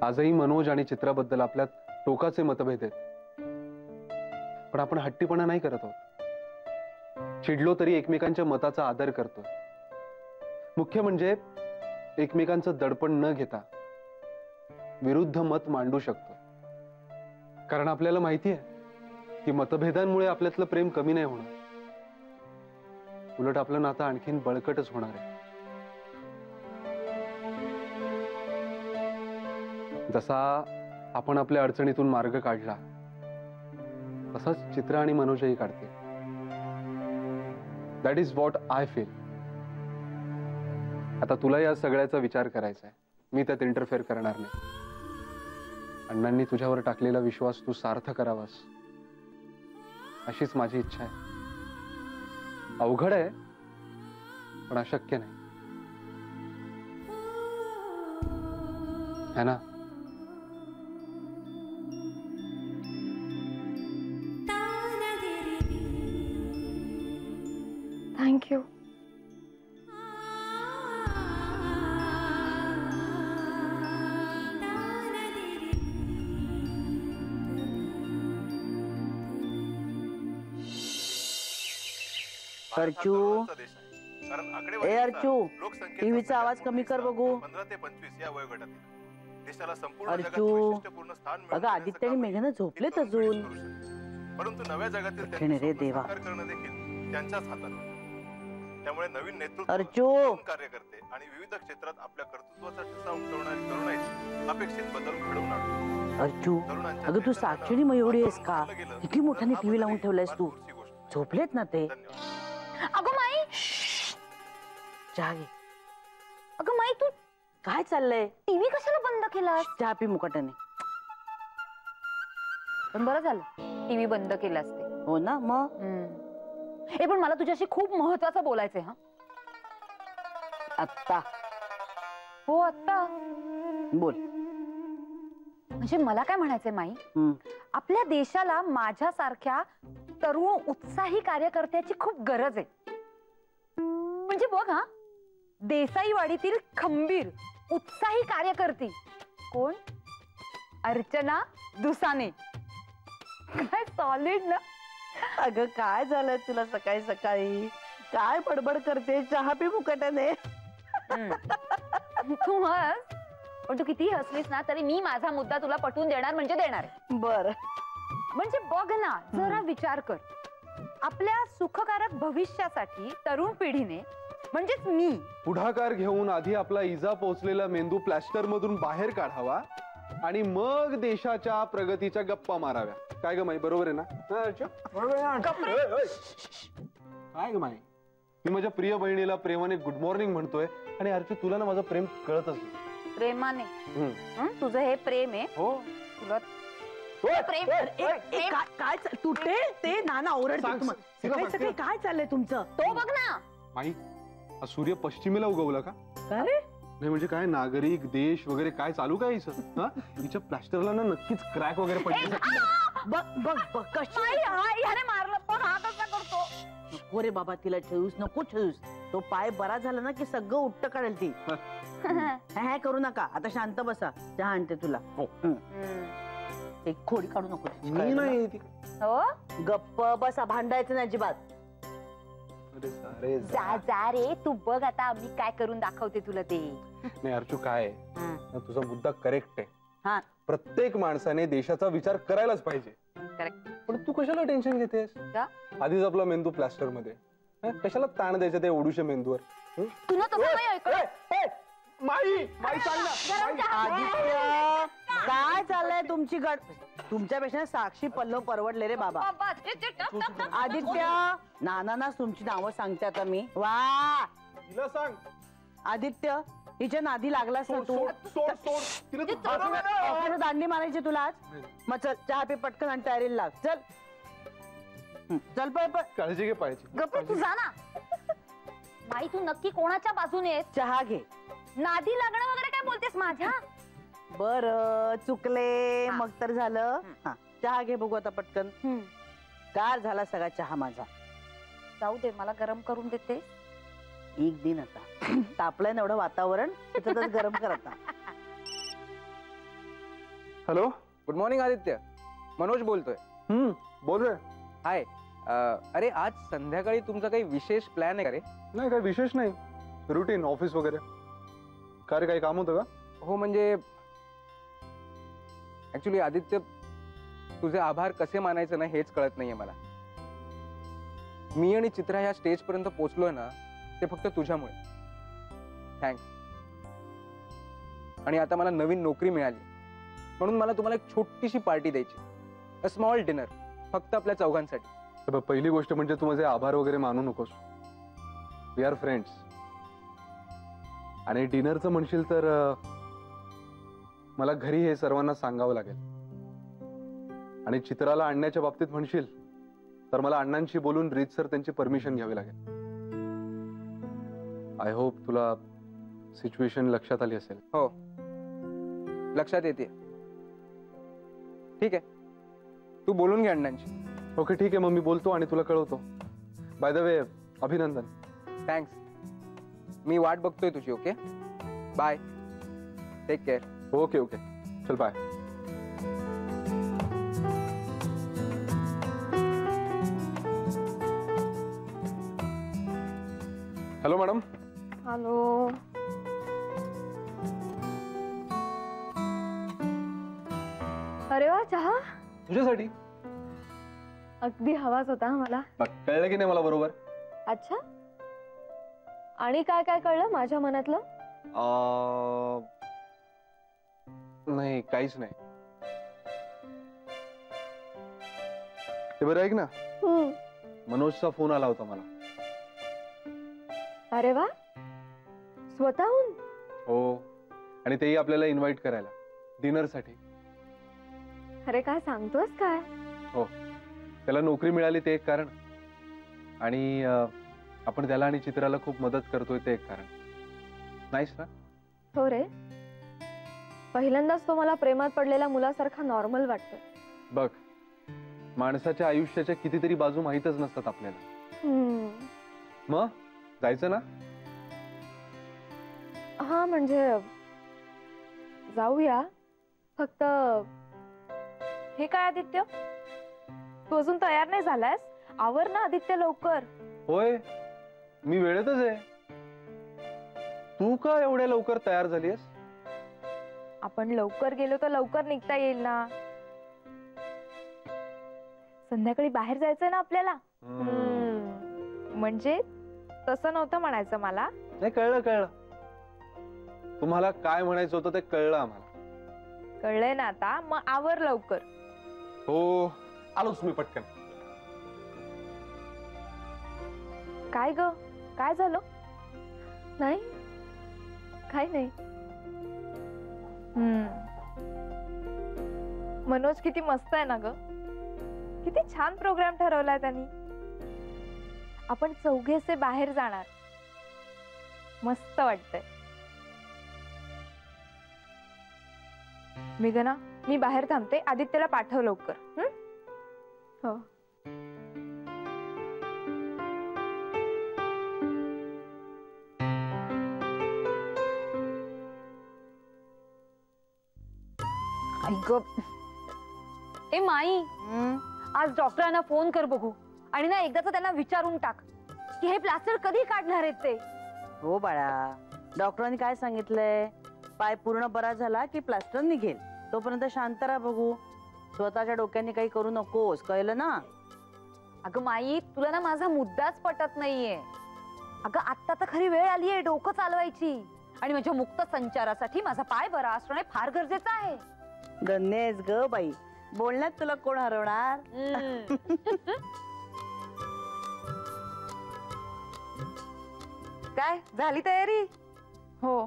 आजही मनोज आणि चित्राबद्दल आपल्यात टोकाचे मतभेद आहेत, पण आपण हट्टीपणा नाही करत आहोत. चिडलो तरी एकमेकांच्या मताचा आदर करतो. मुख्य म्हणजे एकमेकांचं दडपण न घेता विरुद्ध मत मांडू शकतो. कारण आपल्याला माहिती आहे की मतभेदांमुळे आपल्यातलं प्रेम कमी नाही होणार, उलट आपलं नातं आणखीन बळकटच होणार आहे. जसा आपण आपल्या अडचणीतून मार्ग काढला तसाच चित्र आणि मनोजही काढते. That is what I feel. आता तुला या सगळ्याचा विचार करायचा आहे, मी त्यात इंटरफेअर करणार नाही. अण्णांनी तुझ्यावर टाकलेला विश्वास तू सार्थ करावास अशीच माझी इच्छा आहे. अवघड आहे पण अशक्य नाही, है ना? Thank you. अर्चू, ए अर्चू, टीव्हीचा आवाज कमी कर बघू. 15 ते 25 या वयोगटातील देशाला संपूर्ण अर्चू, अगं आदित्य आणि मेघना झोपलेत अजून. परंतु नव्या जगातील रे देवा करणं देखील त्यांच्याच हातात. त्यामुळे नवीन नेतृत्व, अर्चू, कार्यकर्ते आणि विविध क्षेत्रात आपल्या कर्तृत्वाचा ठसा उमटवणारी तरुणाईची अपेक्षित बदल घडवून आणतो. अर्चू, अगं तू साक्षीने मयुरी आहेस का? किती मोठ्याने टीव्ही लावून ठेवलायस तू. झोपलेत ना ते? अगं माई, चहा घे. अगं माई, तू काय चाललंय? टीव्ही कशाला बंद केलास? चहा पी मुकाट्याने. पण बरं झालं टीव्ही बंद केलास ते. हो ना मग. हे पण मला तुझ्याशी खूप महत्वाचं बोलायचंय. हा आत्ता? हो आत्ता बोल. म्हणजे मला काय म्हणायचंय माई, आपल्या देशाला माझ्यासारख्या तरुण उत्साही कार्यकर्त्याची खूप गरज आहे. म्हणजे बघ हा, देसाईवाडीतील खंबीर उत्साही कार्यकर्ती कोण? अर्चना दुसाने. काय सॉलिड ना. अगं काय झालंय तुला सकाळी सकाळी? काय बडबड करते? चहा पी मुकाट्याने. तू हस, पण तू किती हसलीस ना तरी मी माझा मुद्दा तुला पटवून देणार म्हणजे देणार आहे. बर, म्हणजे बघ ना, जरा विचार कर. आपल्या सुखकारक भविष्यासाठी तरुण पिढीने म्हणजेच मी पुढाकार घेऊन आधी आपला इजा पोहोचलेला मेंदू प्लॅस्टर मधून बाहेर काढावा आणि मग देशाच्या प्रगतीच्या गप्पा माराव्या. काय ग माई, बरोबर आहे ना? काय ग माई, मी माझ्या प्रिय बहिणीला प्रेमाने गुड मॉर्निंग म्हणतोय आणि अर्चू तुला ना माझं प्रेम कळतच नाही. प्रेमाने? तुझं हे प्रेम आहे? हो. तुला काय तुटे ते नाना ओरडते. सकाळी काय चाललंय तुमचं? तो बघ ना माई, सूर्य पश्चिमेला उगवला का? अरे नाही म्हणजे काय नागरिक देश वगैरे काय चालू काय हिच्या प्लास्टरला ना नक्कीच क्रॅक वगैरे पडले. बघ बघ बघ कशी ह्याने मारलं पण हा कसा करतो. नको रे बाबा, तिला ठेवूस नको ठेवूस. तो पाय बरा झाला ना की सगळं उट्ट काढेल ती. हे करू नका, आता शांत बसा. चहा आणते तुला. एक खोडी काढू नको. मी नाही. हो गप्प बसा, भांडायचं नाही अजिबात. जा जा रे, तू बघ आता आम्ही काय करून दाखवते तुला ते. नाही अर्चू, काय तुझा मुद्दा करेक्ट आहे. हा, प्रत्येक माणसाने देशाचा विचार करायलाच पाहिजे. करेक्ट. पण तू कशाला टेन्शन घेतेस? आधीच आपला मेंदू प्लास्टर मध्ये, कशाला ताण द्यायचं त्या ओडूच्या मेंदूवर? तू ना तसं नाही ऐकलं. माई सांग ना. आदित्य, काय चाललंय तुमची गड? तुमच्यापेक्षा साक्षी पल्लव परवडले रे बाबा. आदित्य, नानांनाच तुमची नावं सांगते आता मी. वा, तिला सांग. आदित्य, हिच्या नादी लागलास ना तू. दांडी मारायची तुला आज. मग चल चहा पे पटकन आणि तयारीला लाग. चल चल पण काळजी घे पाहिजे. गप्प तू जा ना. माई, तू नक्की कोणाच्या बाजूने आहेस? चहा घे. नादी लागणं वगैरे काय बोलतेस माझ्या? बर, चुकले मग तर झालं. चहा घे बघू आता पटकन. गार झाला सगळा चहा माझा. जाऊ दे, मला गरम करून देते. एक दिन आता तापलंय ना एवढं वातावरण त्याच्यातच गरम कर आता. Hello. Good morning Aditya, Manoj बोलतोय. बोल रे. हाय. अरे आज संध्याकाळी तुमचा काही विशेष प्लॅन आहे का रे? नाही, काही विशेष नाही, रुटीन ऑफिस वगैरे. काय रे, काही काम होतं का? हो म्हणजे ऍक्च्युली आदित्य, तुझे आभार कसे मानायचे ना हेच कळत नाहीये मला. मी आणि चित्रा ह्या स्टेज पर्यंत पोहोचलोय ना ते फक्त तुझ्यामुळे. थँक्स. आणि आता मला नवीन नोकरी मिळाली म्हणून मला तुम्हाला एक छोटीशी पार्टी द्यायची, अ स्मॉल डिनर, फक्त आपल्या चौघांसाठी. पहिली गोष्ट म्हणजे तू माझे आभार वगैरे मानू नकोस. We are friends. आणि डिनरचं म्हणशील तर मला घरी हे सर्वांना सांगावं लागेल. आणि चित्राला आणण्याच्या बाबतीत म्हणशील तर मला अण्णांशी बोलून रीतसर त्यांची परमिशन घ्यावी लागेल. आय होप तुला सिच्युएशन लक्षात आली असेल. हो, लक्षात येते. ठीक आहे, तू बोलून घे अण्णांशी. ओके, ठीक आहे, मग मी बोलतो आणि तुला कळवतो. बाय द वे, अभिनंदन. थँक्स. मी वाट बघतोय तुझी. Okay, bye, take care. Okay okay, चल बाय. Hello madam. हॅलो. अरे वा, चहा तुझ्यासाठी. अगदी हवाच होता मला. कळलं की नाही मला बरोबर? अच्छा, आणि काय काय कळलं माझ्या मनातलं? नाही, काहीच नाही. ते बरं ऐक ना, मनोजचा फोन आला होता मला. अरे वा, स्वतःहून? हो, आणि तेही आपल्याला इन्व्हाइट करायला डिनरसाठी. अरे काय सांगतोस काय? हो, त्याला नोकरी मिळाली ते एक कारण, आणि आपण त्याला आणि चित्राला खूप मदत करतोय ते एक कारण. नाहीस ना? हो रे, पहिल्यांदाच तो मला प्रेमात पडलेला मुलासारखा नॉर्मल वाटतोय. बघ, माणसाच्या आयुष्याच्या कितीतरी बाजू माहीतच नसतात आपल्याला. मग जायचं ना? हा, म्हणजे जाऊया, फक्त हे काय आदित्य, तू अजून तयार नाही झालायस? आवर ना आदित्य लवकर. होय, मी वेळेतच आहे. तू का एवढ्या लवकर तयार झालीस? आपण लवकर गेलो तर लवकर निघता येईल ना. संध्याकाळी बाहेर जायचंय ना आपल्याला. म्हणजे तसं नव्हतं म्हणायचं मला. नाही, कळलं कळलं, तुम्हाला काय म्हणायचं होतं ते कळलं आम्हाला. कळलंय ना आता, मग आवर लवकर. हो, आलोच मी पटकन. काय ग, काय झालं? नाही, काय नाही. मनोज किती मस्त आहे ना ग. किती छान प्रोग्राम ठरवलाय त्यांनी. आपण चौघेसे बाहेर जाणार, मस्त वाटतंय. मेघना, मी बाहेर थांबते, आदित्यला पाठव लवकर. हो. ए माई, आज डॉक्टरांना फोन कर बघू, आणि ना एकदाच त्यांना विचारून टाक की हे प्लास्टर कधी काढणार आहेत ते. हो बाळा, डॉक्टरांनी काय सांगितलंय? पाय पूर्ण बरा झाला की प्लास्टर निघेल, तोपर्यंत शांत राहा. बघू, स्वतःच्या डोक्याने काही करू नकोस, कळलं ना? अगं माई, तुला ना माझा मुद्दाच पटत नाहीये. अगं आत्ता तर खरी वेळ आलीये डोकं चालवायची, आणि माझ्या मुक्त संचारासाठी माझा पाय बरा असणे फार गरजेचं आहे. धन्यच ग बाई, बोलण्यात तुला कोण हरवणार? काय झाली तयारी? हो.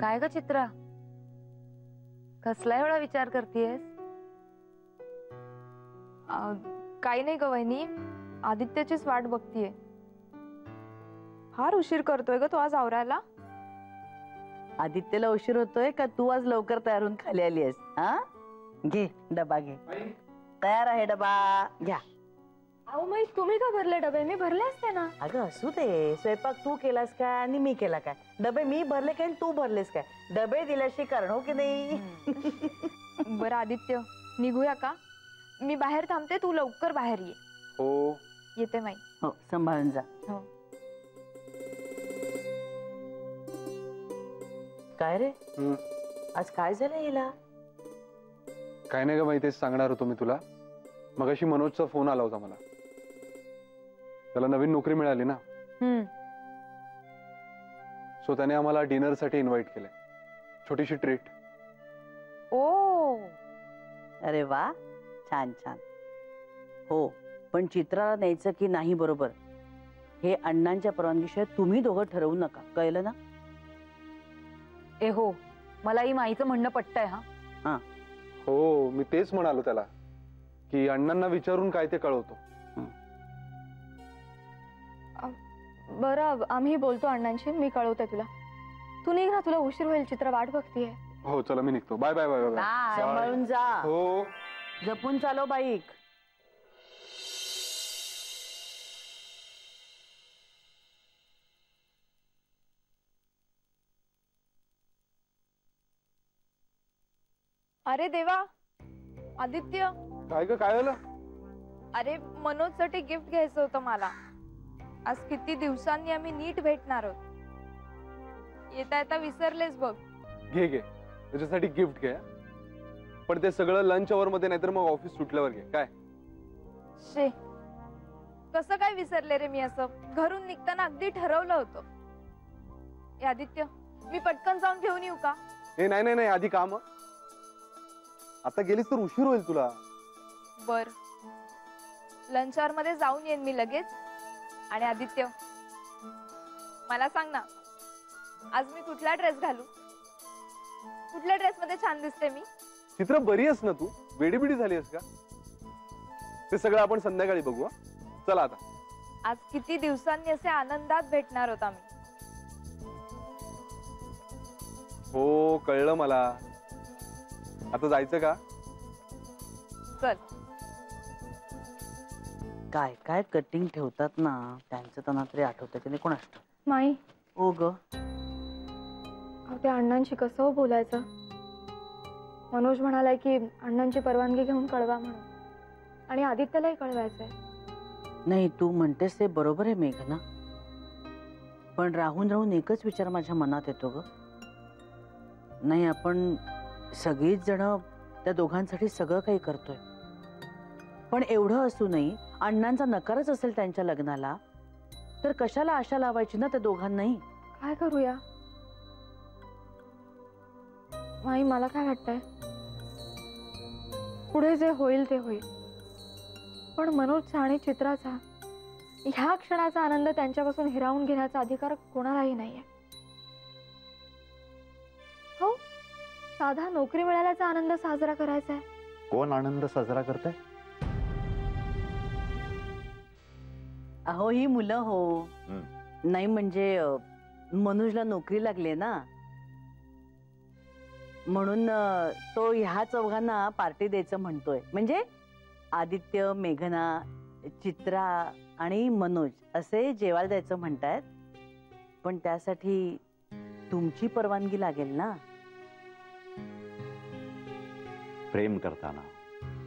काय ग चित्रा, कसला एवढा विचार करतेस? काही नाही ग वहिनी, आदित्यचीच वाट बघतीये. फार उशीर करतोय ग तो आज आवरायला. आदित्यला उशीर होतोय का तू आज लवकर तयार होऊन खाली आली आहेस? हा, घे डबा घे. तयार आहे डबा, घ्या. अहो मग तुम्ही का भरले डबे? मी भरले असते ना. अगं असू दे, स्वयंपाक तू केलास काय आणि मी केला काय? डबे मी भरले काय आणि तू भरलेस काय? डबे दिल्याशी कारण हो की नाही? बरं आदित्य, निघूया का? मी बाहेर थांबते, तू लवकर बाहेर ये. हो. येते माई. हो, सांभाळून जा. हो. काय रे, हम्म. आज काय झालं हिला? काय नाही ग माहिती, तेच सांगणार होतो मी तुला. मगाशी मनोजचा फोन आला होता मला. त्याला नवीन नोकरी मिळाली ना, सो त्याने आम्हाला डिनर साठी इन्व्हाइट केलंय. छोटीशी ट्रीट. ओ, अरे वा, छान छान. हो, पण चित्राला न्यायचं की नाही बरोबर हे अण्णांच्या परवानगीशिवाय तुम्ही दोघं ठरवू नका, कळलं ना? ए हो, मलाही माईचं म्हणणं पटतंय. हा, हो, मी तेच म्हणालो त्याला की अण्णांना विचारून काय ते कळवतो. बरं आम्ही बोलतो अण्णांशी, मी कळवते तुला. तू निघ ना, तुला उशीर होईल, चित्र वाट बघतीये. हो चला, मी निघतो. Bye bye bye bye. Bye. सांभाळून जा. हो. जपून चालव बाईक. अरे देवा, आदित्य, काय ग, काय झालं? अरे मनोजसाठी गिफ्ट घ्यायचं होतं मला. आज किती दिवसांनी आम्ही नीट भेटणार आहोत. येता येता विसरलेस बघ. घे घे, त्याच्यासाठी गिफ्ट घे. पण ते सगळं लंच अवर मध्ये, नाहीतर मग ऑफिस सुटल्यावर घे. काय शे, कसं काय विसरले रे मी? असं घरून निघताना अगदी ठरवलं होतं. ए आदित्य, मी पटकन जाऊन घेऊन येऊ का? हे नाही नाही नाही, आधी काम. आता गेलीस तर उशीर होईल तुला. बर, लंच आवर मध्ये जाऊन येईन मी लगेच. आणि आदित्य, मला सांग ना, आज मी कुठला ड्रेस घालू? कुठल्या ड्रेस मध्ये छान दिसते मी? चित्र, बरी आहेस ना तू? वेडीबिडी झाली आहेस का? ते सगळं आपण संध्याकाळी बघू. चला आता. आज किती दिवसांनी असे आनंदात भेटणार होता मी. हो, कळलं मला. आता जायचं का? चल. काय काय कटिंग ठेवतात ना, त्यांचं त्यांना तरी आठवतं की नाही कोणास ठाऊक. माई, हो ग, त्या अण्णांशी कसं हो बोलायचं? मनोज म्हणालाय की अण्णांची परवानगी घेऊन कळवा म्हणून, आणि आदित्यलाही कळवायचंय. नाही, तू म्हणतेस ते बरोबर आहे मेघना, पण राहून राहून एकच विचार माझ्या मनात येतो ग. नाही, आपण सगळीच जण त्या दोघांसाठी सगळं काही करतोय, पण एवढं असूनही अण्णांचा नकारच असेल त्यांच्या लग्नाला, तर कशाला आशा लावायची ना त्या दोघांनाही? काय करूया माई? मला काय वाटतंय, पुढे जे होईल ते होईल, पण मनोजचा आणि चित्राचा ह्या क्षणाचा आनंद त्यांच्यापासून हिरावून घेण्याचा अधिकार कोणालाही नाहीये. हो, साधा नोकरी मिळाल्याचा आनंद साजरा करायचा आहे. कोण आनंद साजरा करताय? अहो, ही मुलं हो. नाही म्हणजे मनोजला नोकरी लागली ना, म्हणून तो ह्या चौघांना पार्टी द्यायचं म्हणतोय. म्हणजे आदित्य, मेघना, चित्रा आणि मनोज असे जेवायला द्यायचं म्हणतायत. पण त्यासाठी तुमची परवानगी लागेल ना. प्रेम करताना,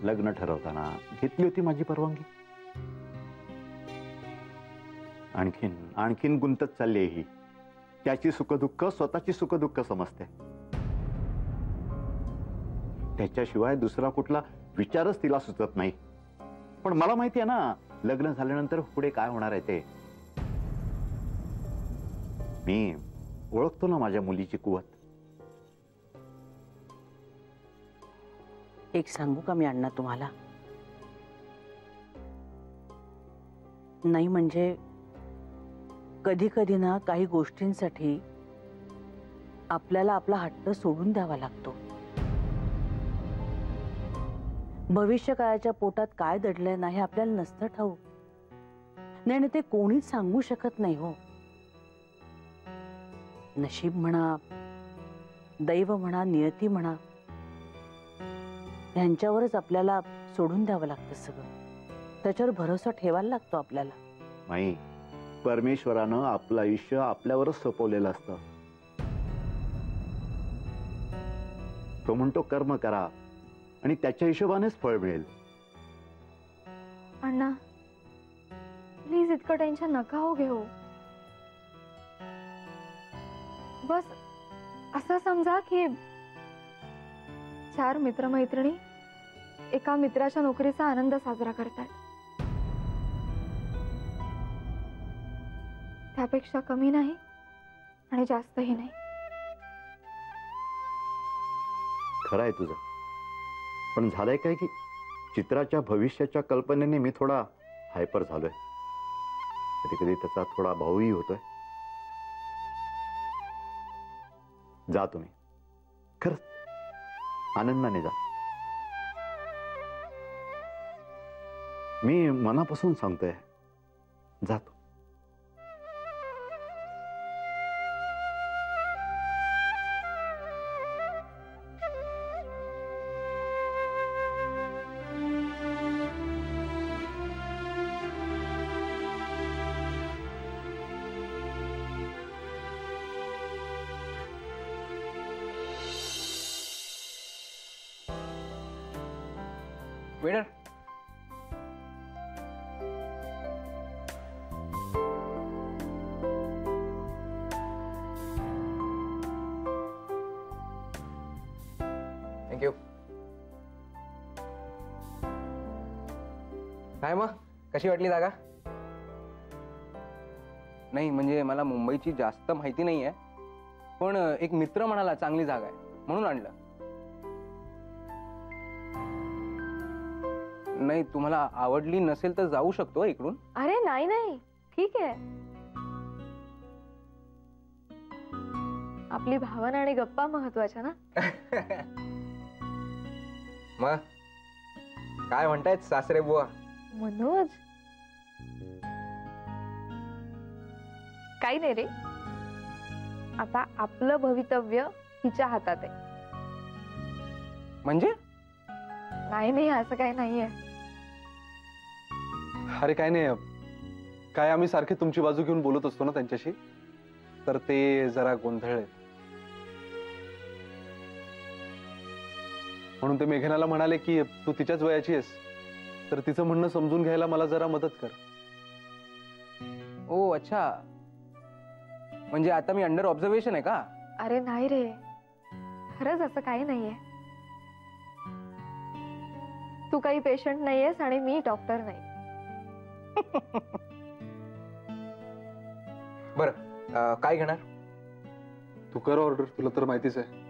लग्न ठरवताना घेतली होती माझी परवानगी. आणखीन आणखीन गुंतत चालली आहे ही. त्याची सुखदुःख स्वतःची सुखदुःख समजते. त्याच्याशिवाय दुसरा कुठला विचारच तिला सुचत नाही. पण मला माहिती आहे ना, लग्न झाल्यानंतर पुढे काय होणार आहे ते. मी ओळखतो ना माझ्या मुलीची कुवत. एक सांगू का मी अण्णा तुम्हाला? नाही म्हणजे कधी कधी ना काही गोष्टींसाठी आपल्याला आपला हट्ट सोडून द्यावा लागतो. भविष्यकाळाच्या पोटात काय दडलंय ना हे आपल्याला नसतं ठाऊक. नाही, ते कोणीच सांगू शकत नाही हो. नशीब म्हणा, दैव म्हणा, नियती म्हणा, यांच्यावरच आपल्याला सोडून द्यावं लागतं सगळं. त्याच्यावर भरोसा ठेवायला लागतो आपल्याला. माई, परमेश्वरानं आपलं आयुष्य आपल्यावरच सोपवलेलं असतं. तो म्हणतो कर्म करा आणि त्याच्या हिशोबानेच फळ मिळेल. अण्णा प्लीज इतकं टेन्शन नका हो घेऊ. बस असं समजा की 4 मित्रमैत्रिणी एका मित्राच्या नोकरीचा आनंद साजरा करतात. त्यापेक्षा कमी नाही आणि जास्तही नाही. खरं आहे तुझं, पण झालंय काय की चित्राच्या भविष्याच्या कल्पनेने मी थोडा हायपर झालोय. कधी कधी त्याचा थोडा भावही होतोय. जा तुम्ही, खरंच आनंदाने जा. मी मनापासून सांगतोय, जातो. वेडर, थँक्यू. काय मग, कशी वाटली जागा? नाही म्हणजे मला मुंबईची जास्त माहिती नाही आहे, पण एक मित्र म्हणाला चांगली जागा आहे म्हणून आणलं. नाही तुम्हाला आवडली नसेल तर जाऊ शकतो इकडून. अरे नाही नाही, ठीक आहे. आपली भावना आणि गप्पा महत्वाच्या ना. मग काय म्हणतायत सासरे बुवा? मनोज, काही नाही रे. आता आपलं भवितव्य तिच्या हातात आहे. म्हणजे नाही नाही, असं काही नाहीये. अरे काय नाही, काय आम्ही सारखे तुमची बाजू घेऊन बोलत असतो ना त्यांच्याशी, तर ते जरा गोंधळले. म्हणून ते मेघनाला म्हणाले की तू तिच्याच वयाची आहेस, तर तिचं म्हणणं समजून घ्यायला मला जरा मदत कर. ओ अच्छा, म्हणजे आता मी अंडर ऑब्झर्वेशन आहे का? अरे नाही रे, खरंच असं काही नाहीये. तू काही पेशंट नाहीयेस आणि मी डॉक्टर नाही. बरं, काय घेणार? तू कर ऑर्डर, तुला तर माहितीच आहे.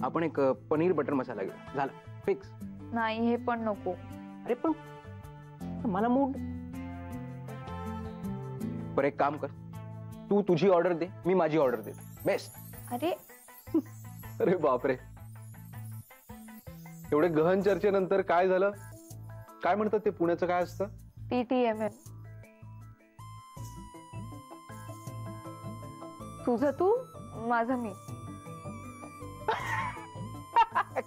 आपण एक पनीर बटर मसाला घेऊ, झालं फिक्स. नाही, हे पण नको. अरे पण मला मूड. बरं एक काम कर, तू तुझी ऑर्डर दे, मी माझी ऑर्डर दे. बेस्ट. अरे अरे बापरे, एवढे गहन चर्चेनंतर काय झालं? काय म्हणतात ते पुण्याचं काय असतं? PTMM. तुझं तू, माझं मी.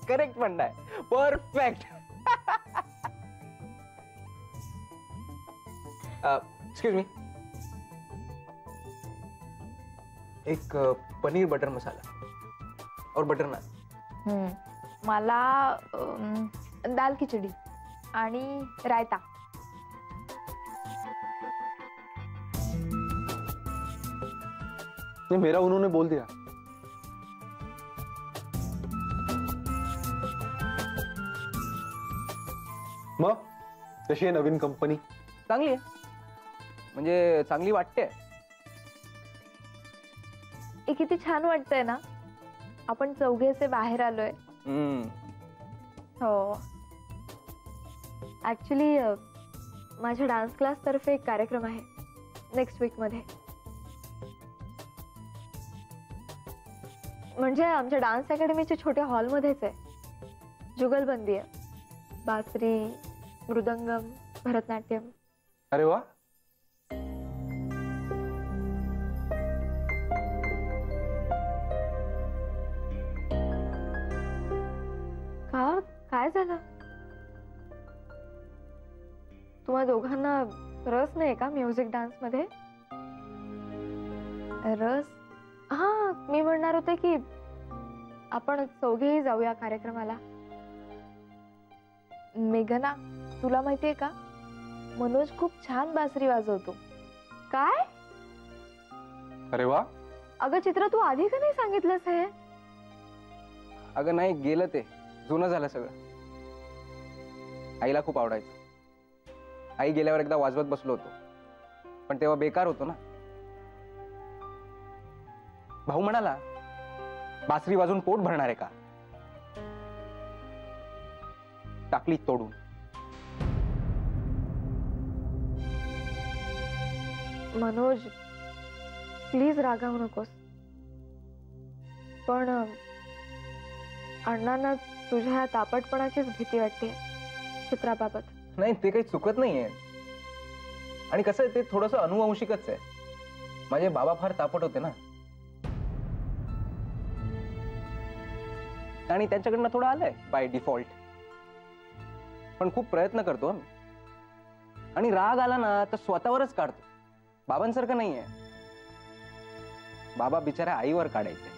करेक्ट म्हणताय, परफेक्ट. एक्सक्यूज मी, एक पनीर बटर मसाला और बटर नान. मला दाल खिचडी आणि रायता. मेरा उन्होंने बोल दिया. मग कशी आहे नवीन कंपनी? चांगली आहे, म्हणजे चांगली वाटते. हे किती छान वाटतंय ना, आपण चौघे असे बाहेर आलोय. हो, ऍक्च्युली माझ्या डान्स क्लास तर्फे एक कार्यक्रम आहे नेक्स्ट वीक मध्ये. म्हणजे आमच्या डान्स अकॅडमीच्या छोट्या हॉलमध्येच आहे. जुगलबंदी आहे, बासरी, मृदंगम, भरतनाट्यम. अरे वा. का, काय झालं? तुम्हा दोघांना रस नाही का म्युझिक डान्स मध्ये? रस? हा, मी म्हणणार होते की आपण चौघेही जाऊया कार्यक्रमाला. मेघना, तुला माहितीये का, मनोज खूप छान बासरी वाजवतो. काय? अरे वा. अगं चित्र, तू आधी का नाही सांगितलंस हे? अगं नाही, गेलं ते, जुनं झालं सगळं. आईला खूप आवडायचं. आई गेल्यावर एकदा वाजवत बसलो होतो, पण तेव्हा बेकार होतो ना. भाऊ म्हणाला, बासरी वाजून पोट भरणार आहे का? टाकली तोडून. मनोज, प्लीज रागावू नकोस, पण अण्णांना तुझ्या या तापटपणाचीच भीती वाटते चित्राबाबत. नाही, ते काही चुकत नाहीये. आणि कसं आहे, ते थोडंसं अनुवंशिकच आहे. माझे बाबा फार तापट होते ना, आणि त्यांच्याकडनं थोडं आलंय बाय डिफॉल्ट. पण खूप प्रयत्न करतो मी, आणि राग आला ना तर स्वतःवरच काढतो. बाबांसारखं नाहीये. बाबा बिचाऱ्या आईवर काढायचे.